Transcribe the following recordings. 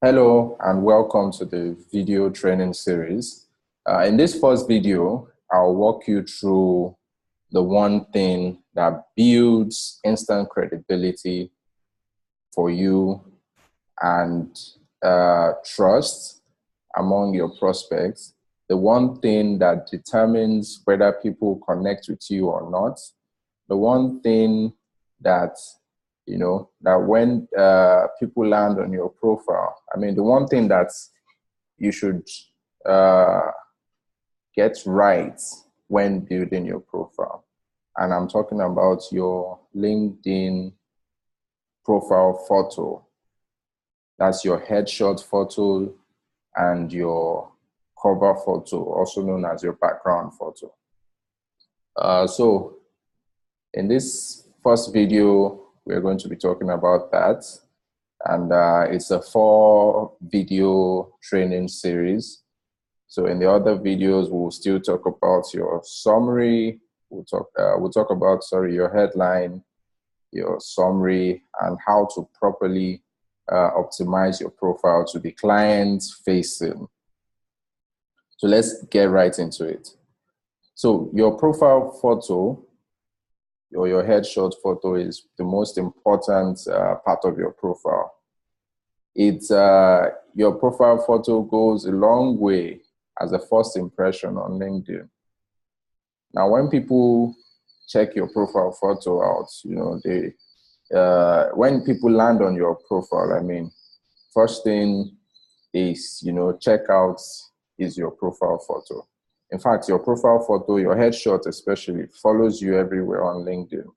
Hello and welcome to the video training series. In this first video, I'll walk you through the one thing that builds instant credibility for you and trust among your prospects. The one thing that determines whether people connect with you or not. The one thing that that when people land on your profile, the one thing that you should uh, get right when building your profile, and I'm talking about your LinkedIn profile photo. That's your headshot photo and your cover photo, also known as your background photo. So in this first video, we're going to be talking about that. And it's a 4-video training series. So in the other videos, we'll still talk about your summary. We'll talk about, your headline, your summary, and how to properly optimize your profile to be client facing. So let's get right into it. So your profile photo or your headshot photo is the most important part of your profile. It's your profile photo goes a long way as a first impression on LinkedIn. Now, when people check your profile photo out, when people land on your profile, first thing is, check out is your profile photo. In fact, your profile photo, your headshot especially, follows you everywhere on LinkedIn.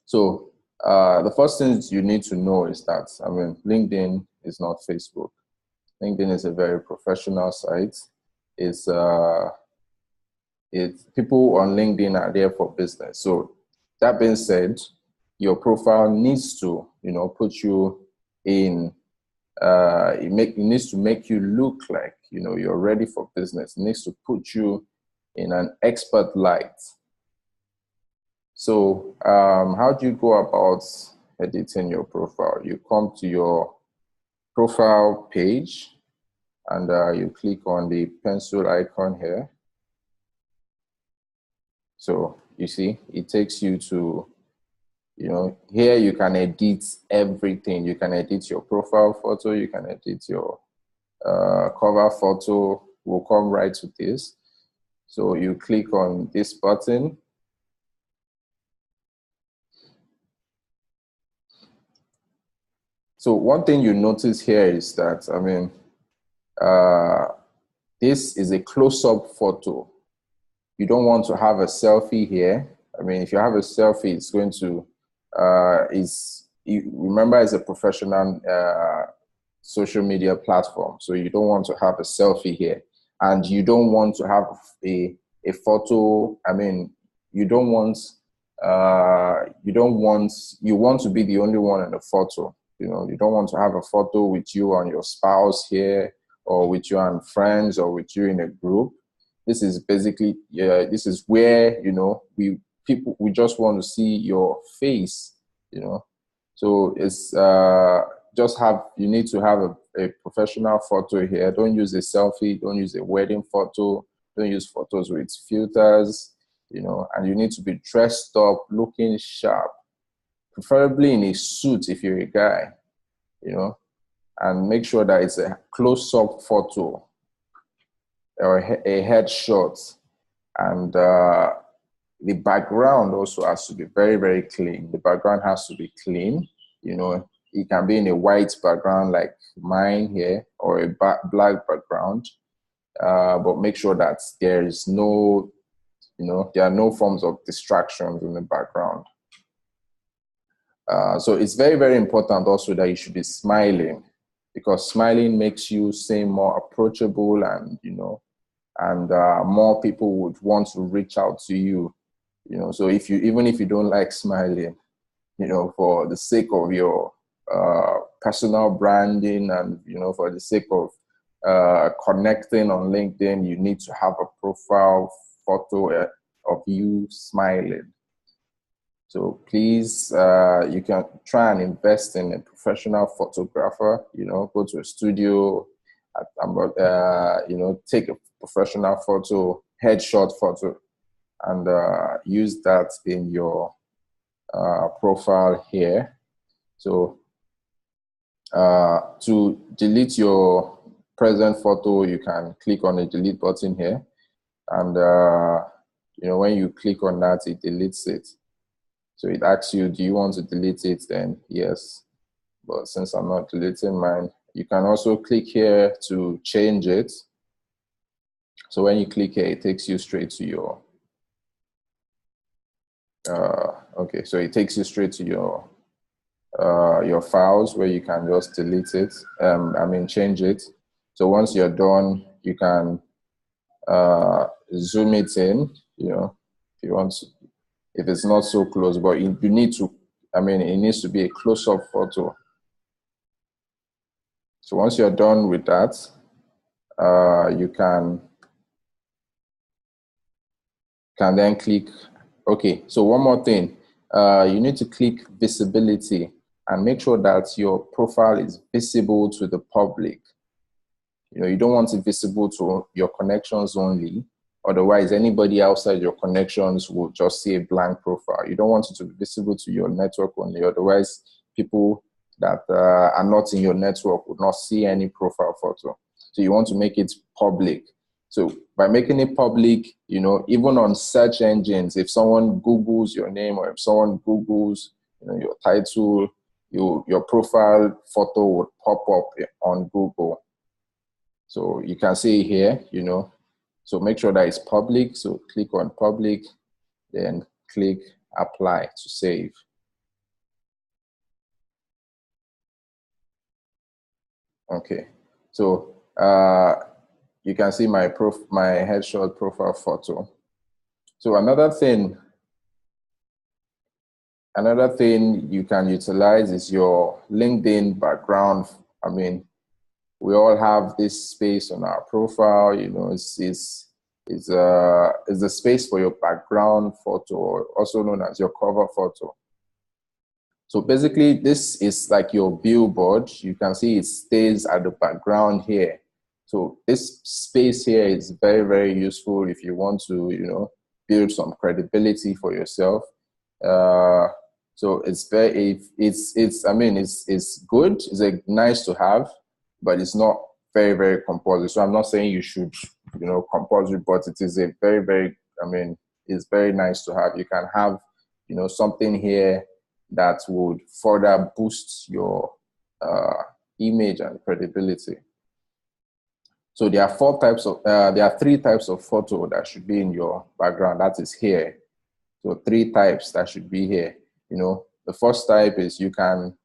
So the first things you need to know is that, LinkedIn is not Facebook. LinkedIn is a very professional site. It's people on LinkedIn are there for business. So that being said, your profile needs to, put you in. It needs to make you look like you're ready for business. It needs to put you in an expert light. So how do you go about editing your profile? You come to your profile page and you click on the pencil icon here. So you see, it takes you to, here you can edit everything. You can edit your profile photo. You can edit your cover photo. We'll come right to this. So you click on this button. So one thing you notice here is that, this is a close-up photo. You don't want to have a selfie here. If you have a selfie, it's going to, remember, it's a professional social media platform. So you don't want to have a selfie here. And you don't want to have a photo. You want to be the only one in the photo. You don't want to have a photo with you and your spouse here, or with you and friends, or with you in a group. This is basically, this is where, we just want to see your face, So it's you need to have a professional photo here. Don't use a selfie, don't use a wedding photo, don't use photos with filters, and you need to be dressed up, looking sharp, preferably in a suit if you're a guy, and make sure that it's a close-up photo or a headshot. And the background also has to be very, very clean. The background has to be clean. It can be in a white background like mine here, or a black background. But make sure that there is no, there are no forms of distractions in the background. So it's very, very important also that you should be smiling, because smiling makes you seem more approachable, and and more people would want to reach out to you. So even if you don't like smiling, for the sake of your personal branding, and for the sake of connecting on LinkedIn, you need to have a profile photo of you smiling. So please, you can try and invest in a professional photographer, you know, go to a studio, you know, take a professional photo, headshot photo, and use that in your profile here. So to delete your present photo, you can click on the delete button here. And, you know, when you click on that, it deletes it. So it asks you, do you want to delete it? Then yes. But since I'm not deleting mine, you can also click here to change it. So when you click here, it takes you straight to your, okay, so it takes you straight to your files where you can just delete it, change it. So once you're done, you can zoom it in, you know, if you want to, if it's not so close, but you need to, it needs to be a close-up photo. So once you're done with that, you can then click, okay, so one more thing, you need to click visibility and make sure that your profile is visible to the public. You know, you don't want it visible to your connections only. Otherwise, anybody outside your connections will just see a blank profile. You don't want it to be visible to your network only. Otherwise, people that are not in your network would not see any profile photo. So you want to make it public. So by making it public, you know, even on search engines, if someone Googles your name or if someone Googles, you know, your title, your profile photo would pop up on Google. So you can see here, you know, so make sure that it's public. So click on public, then click apply to save. Okay, so you can see my headshot profile photo. So another thing you can utilize is your LinkedIn background. I mean, we all have this space on our profile, you know, it's the space for your background photo, also known as your cover photo. So basically, this is like your billboard. You can see it stays at the background here. So this space here is very, very useful if you want to, you know, build some credibility for yourself. So it's very, it's good. It's nice to have, but it's not very, very compulsory. So I'm not saying you should, you know, compulsory, but it is a very, very, it's very nice to have. You can have, you know, something here that would further boost your image and credibility. So there are three types of photo that should be in your background. That is here. So three types that should be here. You know, the first type is you can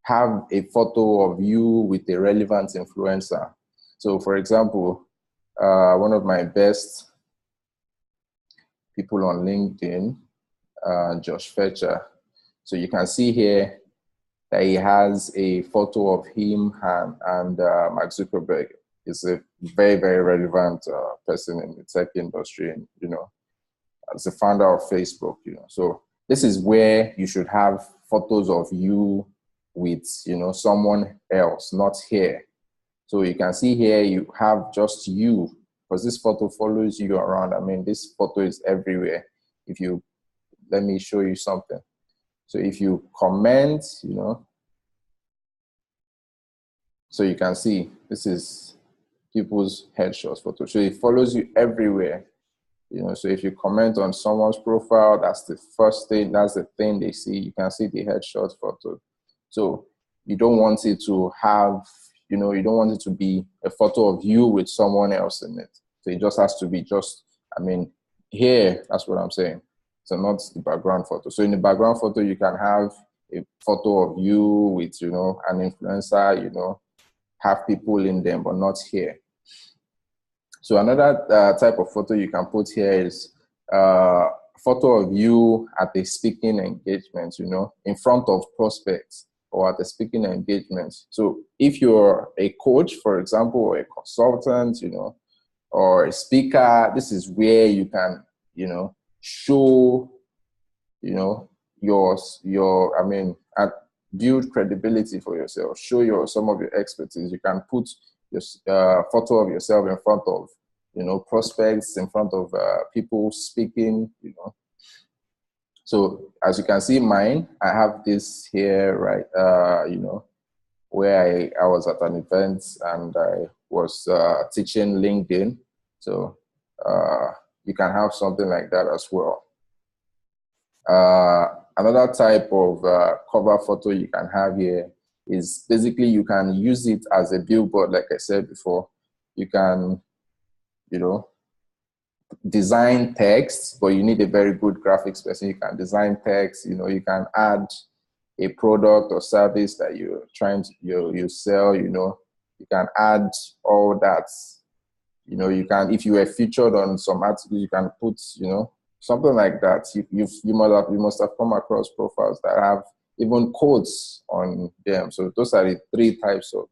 have a photo of you with a relevant influencer. So for example, one of my best people on LinkedIn, Josh Fetcher. So you can see here that he has a photo of him and Mark Zuckerberg. Is a very, very relevant person in the tech industry, and, you know, as the founder of Facebook, you know. So this is where you should have photos of you with, you know, someone else, not here. So you can see here you have just you, because this photo follows you around. I mean, this photo is everywhere. Let me show you something. So if you comment, you know, so you can see this is people's headshots photo. So it follows you everywhere. You know, so if you comment on someone's profile, that's the first thing, that's the thing they see. You can see the headshot photo. So you don't want it to have, you know, you don't want it to be a photo of you with someone else in it. So it just has to be just, here, that's what I'm saying. So not the background photo. So in the background photo, you can have a photo of you with, you know, an influencer, you know, have people in them, but not here. So another type of photo you can put here is photo of you at a speaking engagement, you know, in front of prospects or at a speaking engagement. So if you're a coach, for example, or a consultant, you know, or a speaker, this is where you can, you know, show, you know, I mean, build credibility for yourself. Show some of your expertise. You can put your photo of yourself in front of, prospects, in front of people speaking, So as you can see, mine, I have this here, right? Where I was at an event and I was teaching LinkedIn. So you can have something like that as well. Another type of cover photo you can have here is basically you can use it as a billboard, like I said before. You can, design text, but you need a very good graphics person. You can design text, you can add a product or service that you're trying to you sell, you can add all that. You can, if you were featured on some articles, you can put, something like that. You must have come across profiles that have even quotes on them. So those are the three types of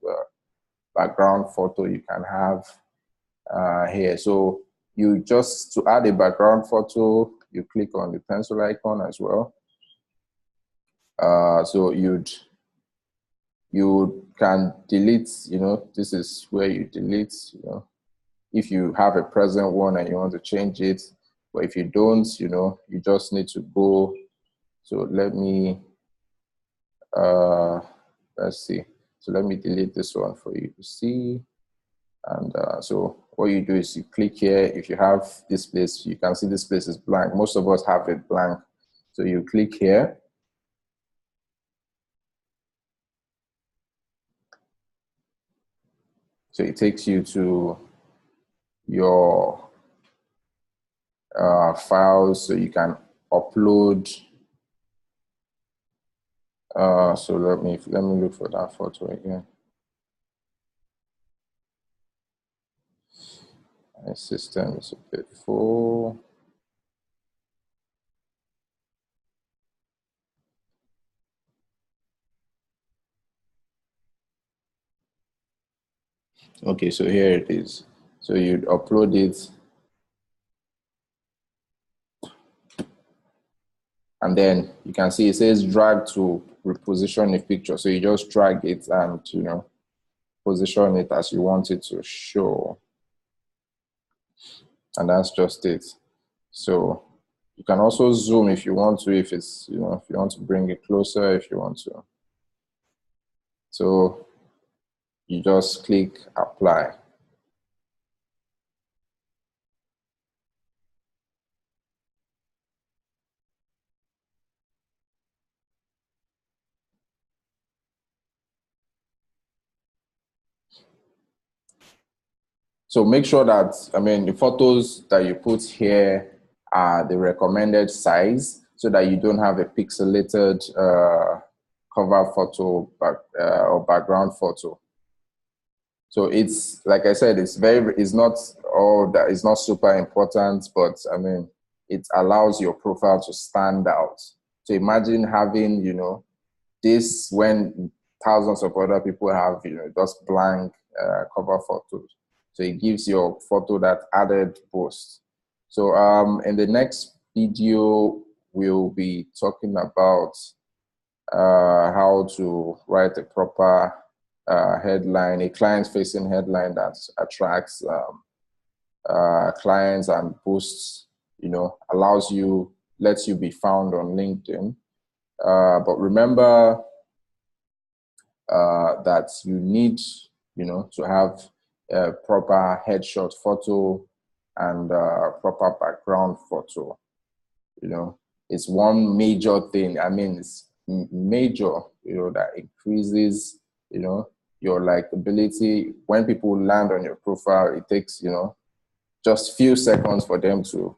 background photo you can have here. So you just, to add a background photo, you click on the pencil icon as well. So you can delete, this is where you delete, if you have a present one and you want to change it. But if you don't, you just need to go. So let me, let's see. So let me delete this one for you to see. And so what you do is you click here. If you have this place, you can see this place is blank. Most of us have it blank. So you click here. So it takes you to your files, so you can upload. So let me look for that photo again. My system is a bit full. Okay, so here it is. So you'd upload it. And then you can see it says drag to reposition a picture. So you just drag it and, position it as you want it to show. And that's just it. So you can also zoom if you want to, if it's, if you want to bring it closer, if you want to. So you just click apply. So make sure that, the photos that you put here are the recommended size so that you don't have a pixelated cover photo or background photo. So it's, like I said, it's not all that, it's not super important, but it allows your profile to stand out. So imagine having, this when thousands of other people have, just blank cover photos. So it gives your photo that added boost. So in the next video, we'll be talking about how to write a proper headline, a client-facing headline that attracts clients and boosts, lets you be found on LinkedIn. But remember that you need, to have a proper headshot photo and proper background photo. It's one major thing. It's major, that increases, your likability. When people land on your profile, it takes, just few seconds for them to,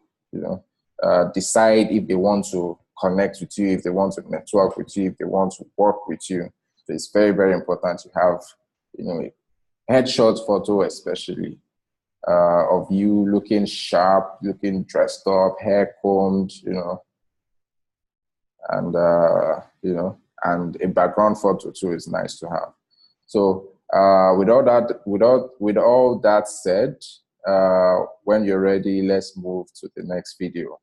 decide if they want to connect with you, if they want to network with you, if they want to work with you. So it's very, very important to have, a headshot photo, especially of you looking sharp, looking dressed up, hair combed, and and a background photo too is nice to have. So with all that said, when you're ready, let's move to the next video.